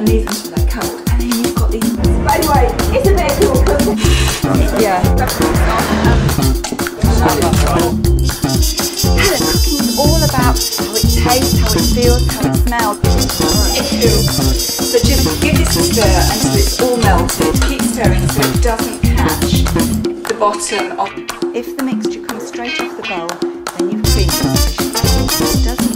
and leave them until they're cold. And then you've got these. By the way, it's a bit cool cooking. Yeah. Cooking is all about how it tastes, how it feels, how it smells. So just give this a stir until it's all melted. Keep stirring so it doesn't catch the bottom of. If the mixture comes straight off the bowl, then you've creamed it sufficiently. If it doesn't,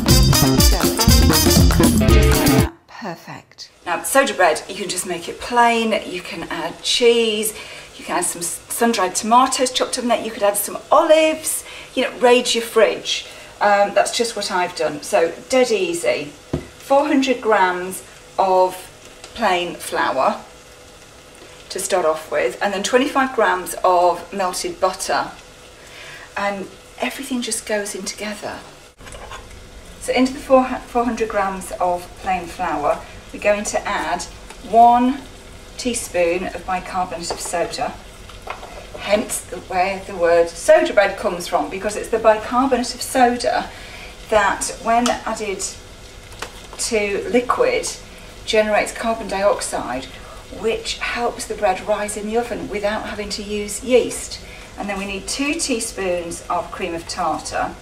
stir it. Just like that. Perfect. Now, soda bread, you can just make it plain. You can add cheese. You can add some sun-dried tomatoes chopped up in that. You could add some olives. You know, raid your fridge. That's just what I've done. So, dead easy. 400 grams of plain flour to start off with, and then 25 grams of melted butter. And everything just goes in together. So into the 400 grams of plain flour, we're going to add 1 teaspoon of bicarbonate of soda. Hence where the word soda bread comes from, because it's the bicarbonate of soda that, when added to liquid, generates carbon dioxide, which helps the bread rise in the oven without having to use yeast. And then we need 2 teaspoons of cream of tartar,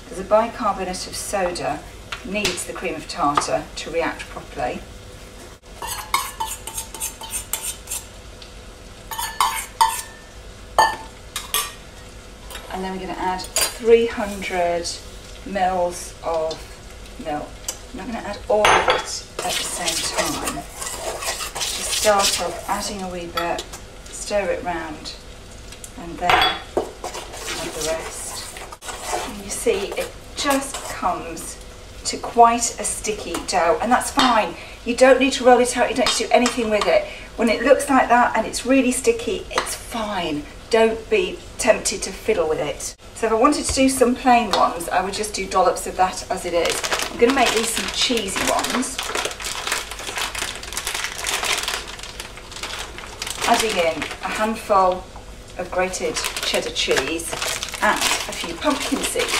because the bicarbonate of soda needs the cream of tartar to react properly. And then we're going to add 300 mils of milk. I'm not going to add all of it at the same time. Just start off adding a wee bit, stir it round, and then add the rest. And you see, it just comes to quite a sticky dough, and that's fine. You don't need to roll it out, you don't need to do anything with it. When it looks like that and it's really sticky, it's fine. Don't be tempted to fiddle with it. So if I wanted to do some plain ones, I would just do dollops of that as it is. I'm going to make these some cheesy ones. Adding in a handful of grated cheddar cheese and a few pumpkin seeds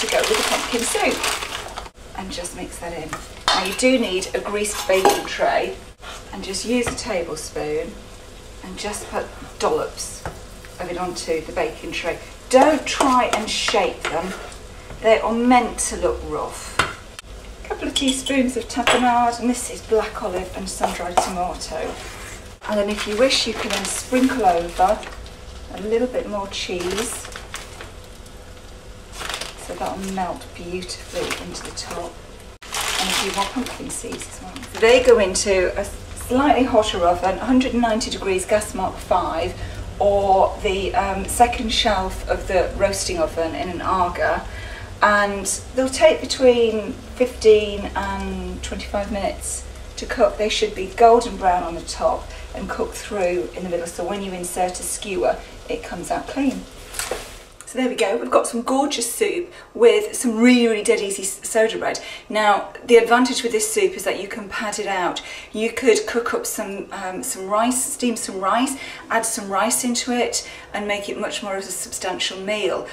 to go with the pumpkin soup. And just mix that in. Now you do need a greased baking tray, and just use a tablespoon and just put dollops of it onto the baking tray. Don't try and shape them. They are meant to look rough. A couple of teaspoons of tapenade, and this is black olive and sun-dried tomato. And then if you wish, you can then sprinkle over a little bit more cheese, so that'll melt beautifully into the top. And a few more pumpkin seeds as well. So they go into a slightly hotter oven, 190 degrees, gas mark 5, or the second shelf of the roasting oven in an Aga, and they'll take between 15 and 25 minutes to cook. They should be golden brown on the top and cook through in the middle, so when you insert a skewer, it comes out clean. So there we go, we've got some gorgeous soup with some really, really dead easy soda bread. Now, the advantage with this soup is that you can pad it out. You could cook up some rice, steam some rice, add some rice into it and make it much more of a substantial meal.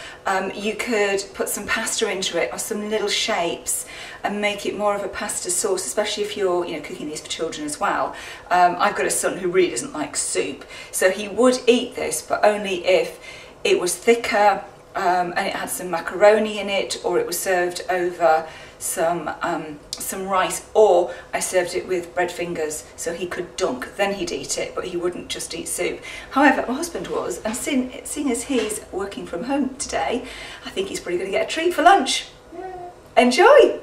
You could put some pasta into it or some little shapes and make it more of a pasta sauce, especially if you're cooking these for children as well. I've got a son who really doesn't like soup, so he would eat this, but only if it was thicker and it had some macaroni in it, or it was served over some rice, or I served it with bread fingers so he could dunk, then he'd eat it, but he wouldn't just eat soup. However, my husband was, and seeing as he's working from home today, I think he's probably going to get a treat for lunch. Enjoy!